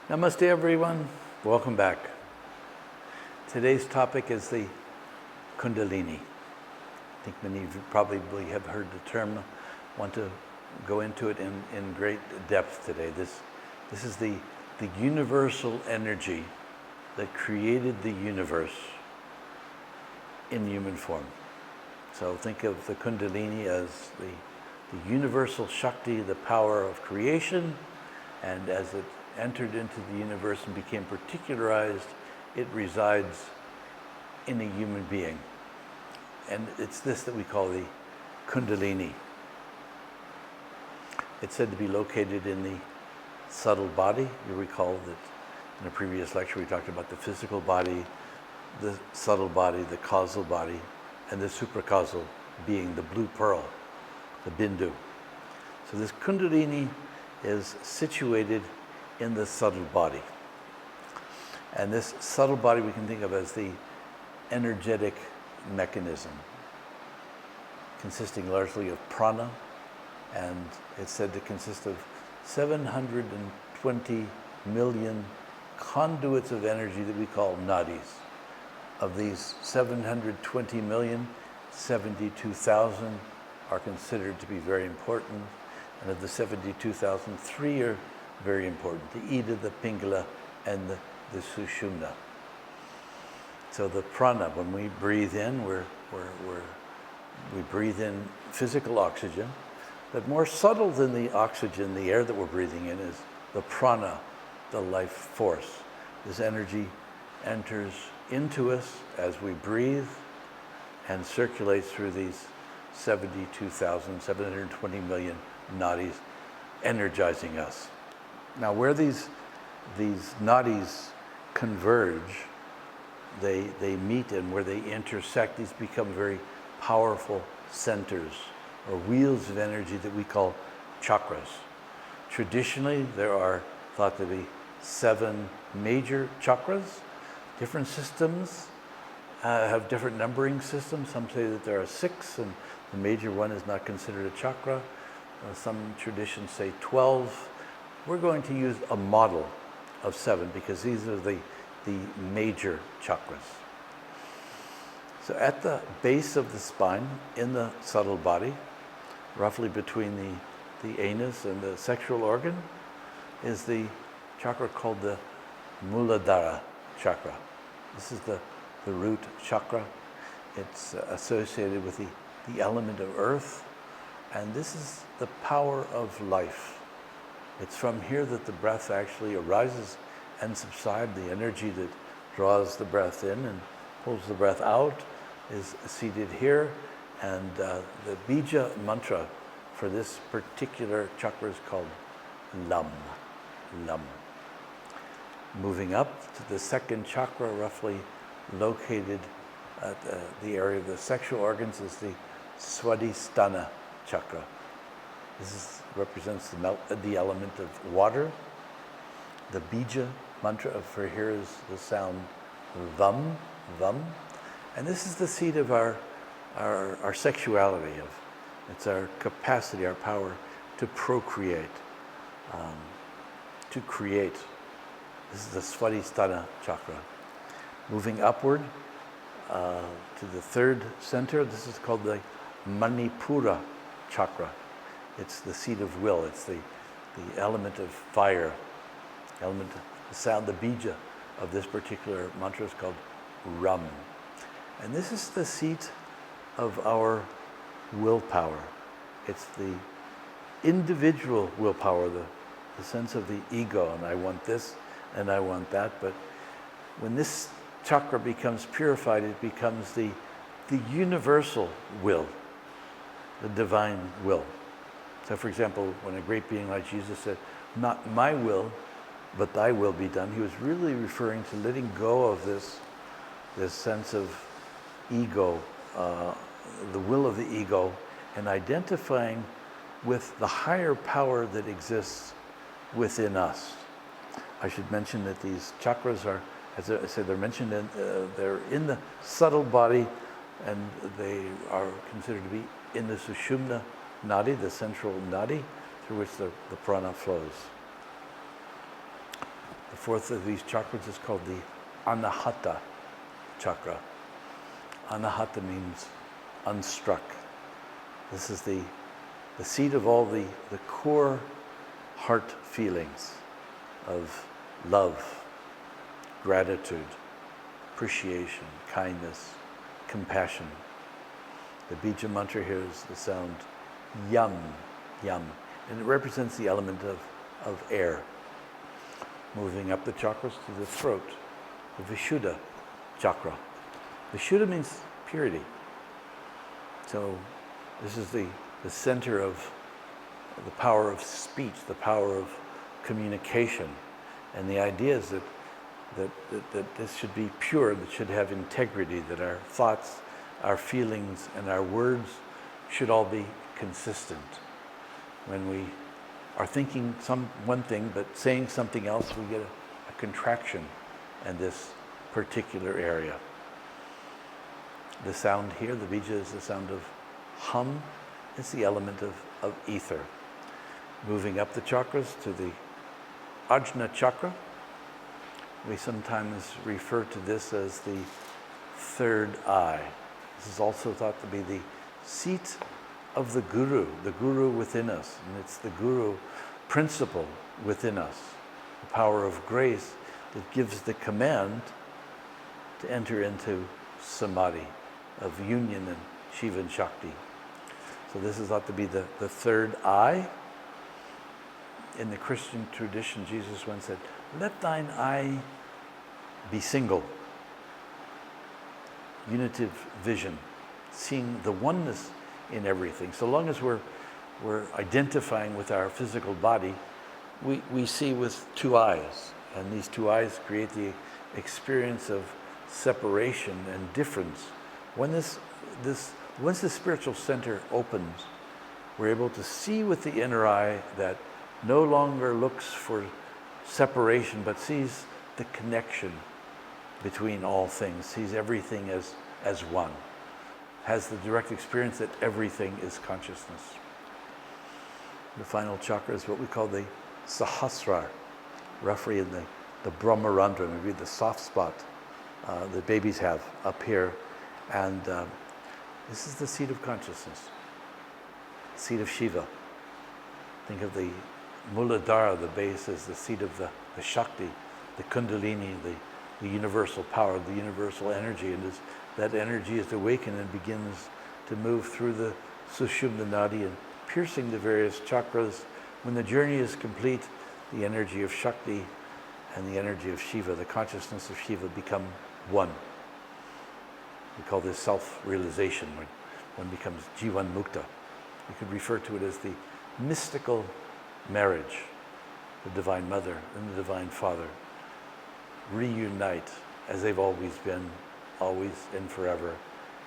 Namaste everyone, welcome back. Today's topic is the Kundalini. I think many of you probably have heard the term, want to go into it in great depth today. This is the universal energy that created the universe in human form. So think of the Kundalini as the universal Shakti, the power of creation, and as it entered into the universe and became particularized, it resides in a human being. And it's this that we call the Kundalini. It's said to be located in the subtle body. You recall that in a previous lecture we talked about the physical body, the subtle body, the causal body, and the supracausal being the blue pearl, the bindu. So this Kundalini is situated in the subtle body. And this subtle body we can think of as the energetic mechanism, consisting largely of prana, and it's said to consist of 720 million conduits of energy that we call nadis. Of these 720 million, 72,000 are considered to be very important, and of the 72,000, 3 are very important, the Ida, the Pingala, and the Sushumna. So the prana, when we breathe in, we breathe in physical oxygen, but more subtle than the oxygen, the air that we're breathing in, is the prana, the life force. This energy enters into us as we breathe and circulates through these 72,720 million nadis, energizing us. Now, where these nadis converge, they meet, and where they intersect, these become very powerful centers or wheels of energy that we call chakras. Traditionally, there are thought to be 7 major chakras. Different systems have different numbering systems. Some say that there are 6, and the major one is not considered a chakra. Some traditions say 12. We're going to use a model of 7 because these are the major chakras. So at the base of the spine, in the subtle body, roughly between the anus and the sexual organ, is the chakra called the Muladhara chakra. This is the root chakra. It's associated with the element of earth, and this is the power of life. It's from here that the breath actually arises and subsides. The energy that draws the breath in and pulls the breath out is seated here, and the bija mantra for this particular chakra is called Lam. Lam. Moving up to the second chakra, roughly located at the area of the sexual organs, is the Swadhisthana chakra. This represents the element of water. The bija mantra for here is the sound Vam, Vam. And this is the seat of our sexuality. It's our capacity, our power to procreate, to create. This is the Swadhisthana chakra. Moving upward to the third center, this is called the Manipura chakra. It's the seat of will. It's the element of fire, the sound, the bija of this particular mantra is called Ram. And this is the seat of our willpower. It's the individual willpower, the sense of the ego, and I want this and I want that. But when this chakra becomes purified, it becomes the universal will, the divine will. So for example, when a great being like Jesus said, "Not my will, but thy will be done," he was really referring to letting go of this sense of ego, the will of the ego, and identifying with the higher power that exists within us. I should mention that these chakras are, as I said, they're in the subtle body, and they are considered to be in the Sushumna nadi, the central nadi, through which the prana flows. The fourth of these chakras is called the Anahata chakra. Anahata means unstruck. This is the seat of all the core heart feelings of love, gratitude, appreciation, kindness, compassion. The bija mantra here is the sound yam, yam, and it represents the element of air. Moving up the chakras to the throat, the Vishuddha chakra. Vishuddha means purity. So this is the center of the power of speech, the power of communication. And the idea is that this should be pure, that should have integrity, that our thoughts, our feelings, and our words should all be consistent. When we are thinking one thing but saying something else, we get a contraction in this particular area. The sound here, the bija, is the sound of hum. It's the element of ether. Moving up the chakras to the Ajna chakra. We sometimes refer to this as the third eye. This is also thought to be the seat of the guru within us. And it's the guru principle within us, the power of grace that gives the command to enter into samadhi, of union and Shiva and Shakti. So this is thought to be the third eye. In the Christian tradition, Jesus once said, "Let thine eye be single." Unitive vision, seeing the oneness in everything. So long as we're identifying with our physical body, we see with two eyes. And these two eyes create the experience of separation and difference. Once the spiritual center opens, we're able to see with the inner eye that no longer looks for separation, but sees the connection between all things, sees everything as one, has the direct experience that everything is consciousness. The final chakra is what we call the Sahasrara, roughly in the Brahamananda, maybe the soft spot that babies have up here. And this is the seat of consciousness, seat of Shiva. Think of the Muladhara, the base, as the seat of the Shakti, the Kundalini, the universal power, the universal energy. And as that energy is awakened and begins to move through the Sushumna Nadi and piercing the various chakras, when the journey is complete, the energy of Shakti and the energy of Shiva, the consciousness of Shiva, become one. We call this self-realization, when one becomes Jivan Mukta. We could refer to it as the mystical marriage. The Divine Mother and the Divine Father reunite as they've always been, always and forever,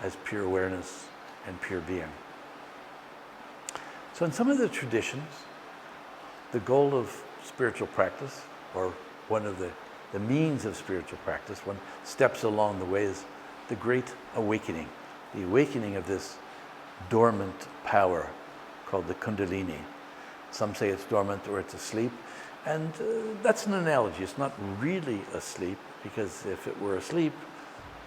as pure awareness and pure being. So in some of the traditions, the goal of spiritual practice, or one of the means of spiritual practice, one steps along the way, is the great awakening, the awakening of this dormant power called the Kundalini. Some say it's dormant or it's asleep, and that's an analogy. It's not really asleep, because if it were asleep,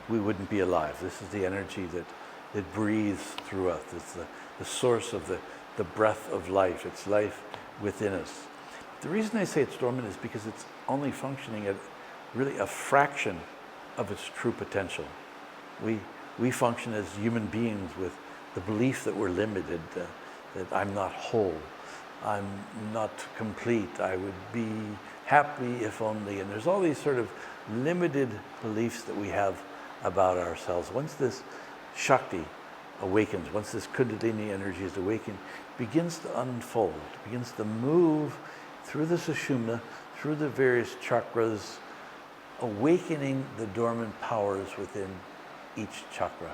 we wouldn't be alive. This is the energy that breathes through us. It's the source of the breath of life. It's life within us. The reason I say it's dormant is because it's only functioning at really a fraction of its true potential. We function as human beings with the belief that we're limited, that I'm not whole, I'm not complete, I would be happy if only, and there's all these sort of limited beliefs that we have about ourselves. Once this Shakti awakens, once this Kundalini energy is awakened, begins to unfold, begins to move through the Sushumna, through the various chakras, awakening the dormant powers within each chakra.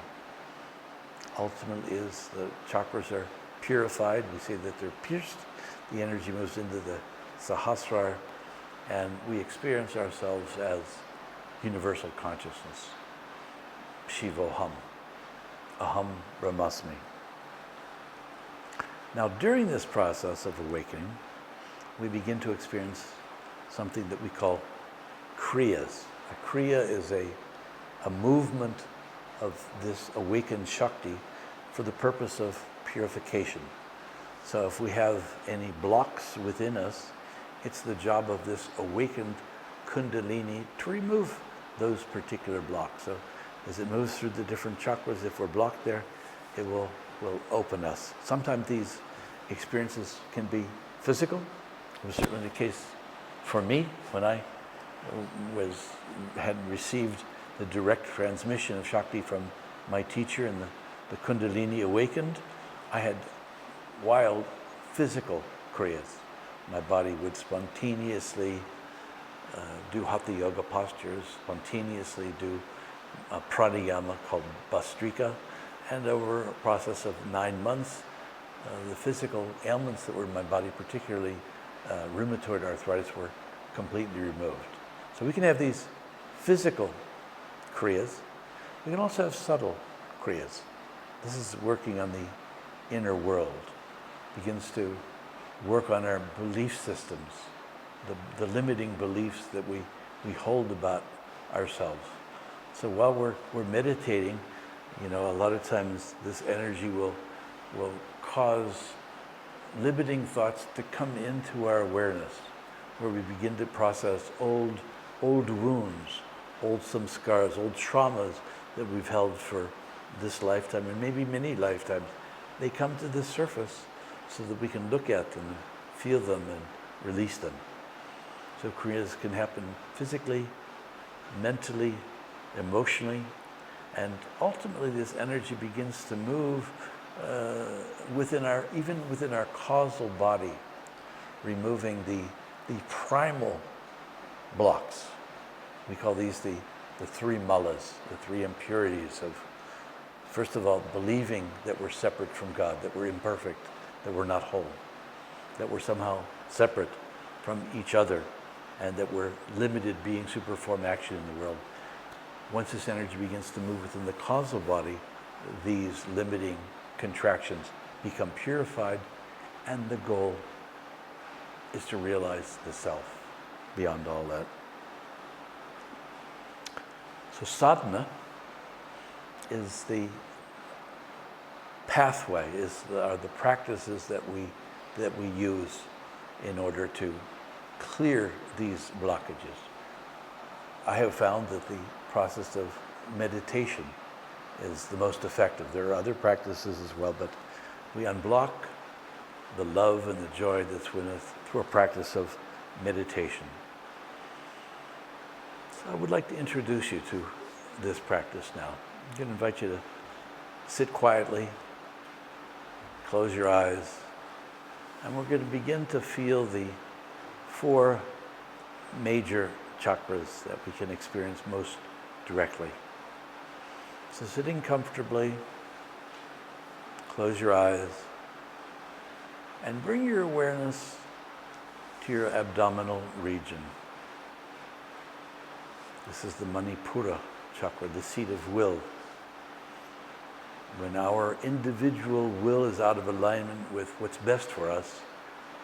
Ultimately, as the chakras are purified, we say that they're pierced, the energy moves into the Sahasrara, and we experience ourselves as universal consciousness. Shivoham, Aham Brahmasmi. Now, during this process of awakening, we begin to experience something that we call kriyas. A kriya is a movement of this awakened Shakti for the purpose of purification. So if we have any blocks within us, it's the job of this awakened Kundalini to remove those particular blocks. So as it moves through the different chakras, if we're blocked there, it will open us. Sometimes these experiences can be physical. It was certainly the case for me when I had received the direct transmission of Shakti from my teacher and the Kundalini awakened. I had wild physical kriyas. My body would spontaneously do hatha yoga postures, spontaneously do a pranayama called Bastrika, and over a process of 9 months, the physical ailments that were in my body, particularly rheumatoid arthritis, were completely removed. So we can have these physical kriyas. We can also have subtle kriyas. This is working on the inner world. Begins to work on our belief systems, the limiting beliefs that we hold about ourselves. So while we're meditating, a lot of times this energy will cause limiting thoughts to come into our awareness, where we begin to process old wounds, old samskaras, old traumas that we've held for this lifetime and maybe many lifetimes. They come to the surface so that we can look at them, feel them, and release them. So kriyas can happen physically, mentally, emotionally, and ultimately this energy begins to move even within our causal body, removing the primal blocks. We call these the three malas, the three impurities of, first of all, believing that we're separate from God, that we're imperfect, that we're not whole, that we're somehow separate from each other, and that we're limited being superform action in the world. Once this energy begins to move within the causal body, these limiting contractions become purified, and the goal is to realize the self beyond all that. So sadhana is the pathway, are the practices that we use in order to clear these blockages. I have found that the process of meditation is the most effective. There are other practices as well, but we unblock the love and the joy that's within us through a practice of meditation. So I would like to introduce you to this practice now. I'm going to invite you to sit quietly, close your eyes, and we're going to begin to feel the 4 major chakras that we can experience most directly. So sitting comfortably, close your eyes, and bring your awareness to your abdominal region. This is the Manipura chakra, the seat of will. When our individual will is out of alignment with what's best for us,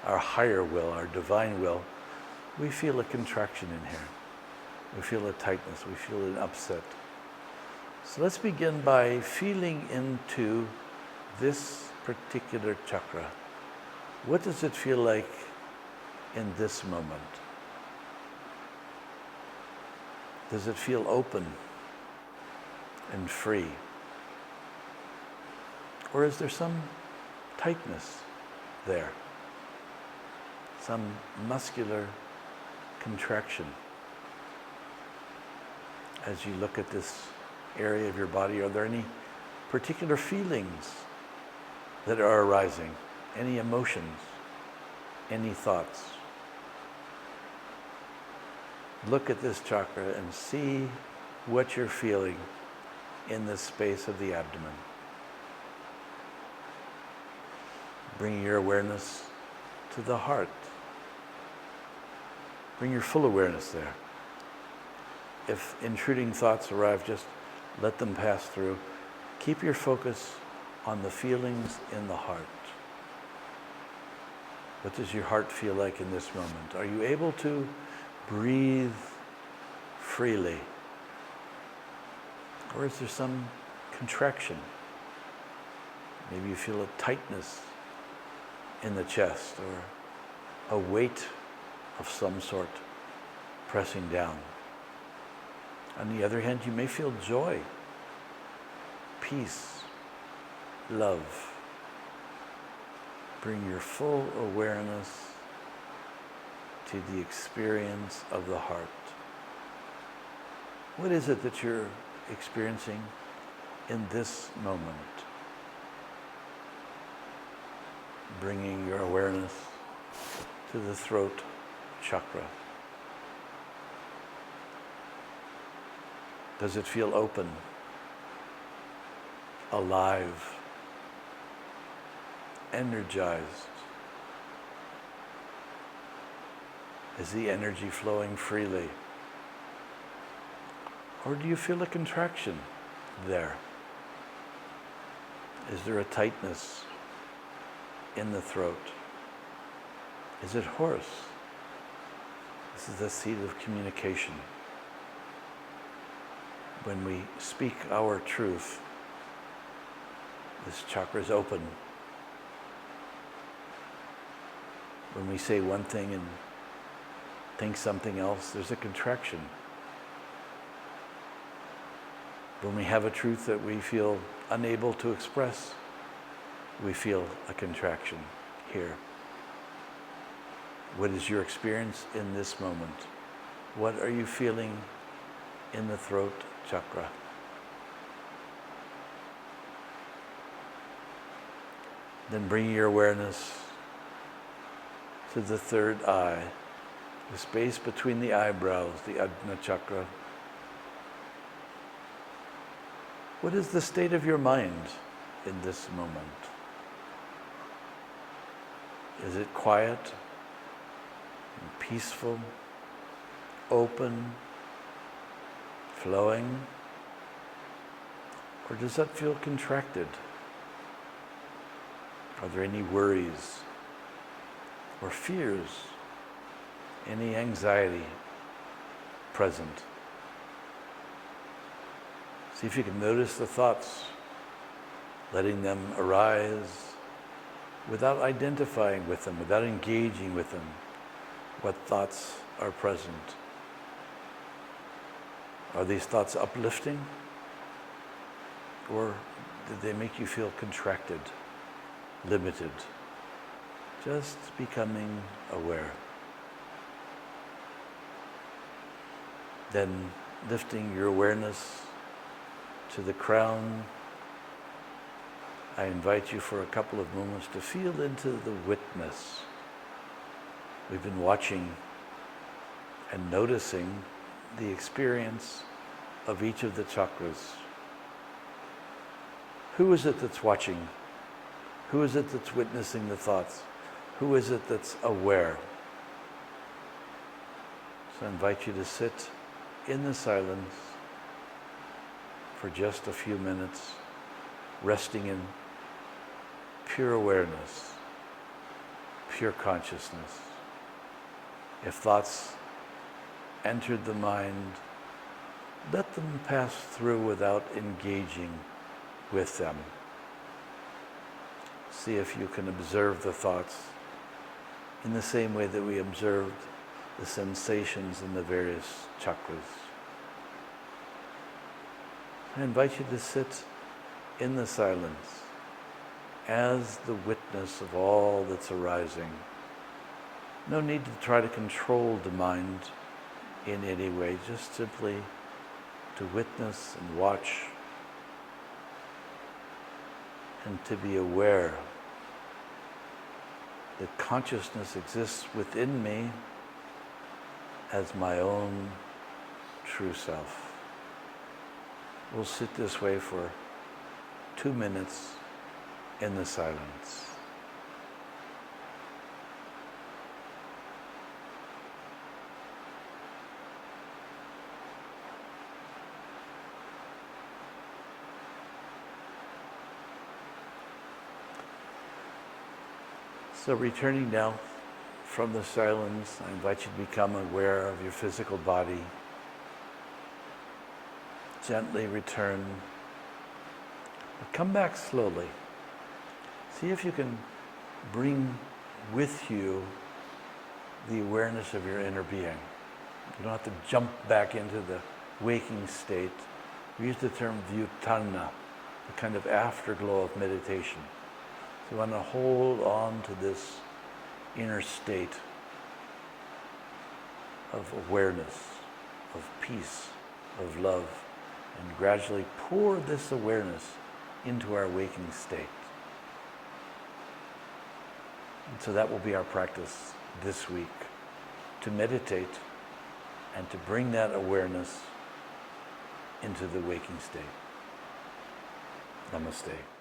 our higher will, our divine will, we feel a contraction in here. We feel a tightness, we feel an upset. So let's begin by feeling into this particular chakra. What does it feel like in this moment? Does it feel open and free? Or is there some tightness there? Some muscular contraction? As you look at this area of your body, are there any particular feelings that are arising? Any emotions? Any thoughts? Look at this chakra and see what you're feeling in the space of the abdomen. Bring your awareness to the heart. Bring your full awareness there. If intruding thoughts arrive, just let them pass through. Keep your focus on the feelings in the heart. What does your heart feel like in this moment? Are you able to breathe freely? Or is there some contraction? Maybe you feel a tightness in the chest or a weight of some sort pressing down. On the other hand, you may feel joy, peace, love. Bring your full awareness to the experience of the heart. What is it that you're experiencing in this moment? Bringing your awareness to the throat chakra. Does it feel open, alive, energized? Is the energy flowing freely? Or do you feel a contraction there? Is there a tightness in the throat? Is it hoarse? This is the seat of communication. When we speak our truth, this chakra is open. When we say one thing and think something else, there's a contraction. When we have a truth that we feel unable to express, we feel a contraction here. What is your experience in this moment? What are you feeling in the throat chakra? Then bring your awareness to the third eye, the space between the eyebrows, the Ajna chakra. What is the state of your mind in this moment? Is it quiet and peaceful, open, flowing? Or does that feel contracted? Are there any worries or fears, any anxiety present? See if you can notice the thoughts, letting them arise without identifying with them, without engaging with them. What thoughts are present? Are these thoughts uplifting? Or did they make you feel contracted, limited? Just becoming aware. Then lifting your awareness to the crown, I invite you for a couple of moments to feel into the witness. We've been watching and noticing the experience of each of the chakras. Who is it that's watching? Who is it that's witnessing the thoughts? Who is it that's aware? So I invite you to sit in the silence for just a few minutes, resting in pure awareness, pure consciousness. If thoughts entered the mind, let them pass through without engaging with them. See if you can observe the thoughts in the same way that we observed the sensations in the various chakras. I invite you to sit in the silence as the witness of all that's arising. No need to try to control the mind in any way, just simply to witness and watch and to be aware that consciousness exists within me as my own true self. We'll sit this way for 2 minutes in the silence. So returning now from the silence, I invite you to become aware of your physical body, gently return. But come back slowly. See if you can bring with you the awareness of your inner being. You don't have to jump back into the waking state. We use the term vyutana, the kind of afterglow of meditation. So you want to hold on to this inner state of awareness, of peace, of love, and gradually pour this awareness into our waking state. And so that will be our practice this week, to meditate and to bring that awareness into the waking state. Namaste.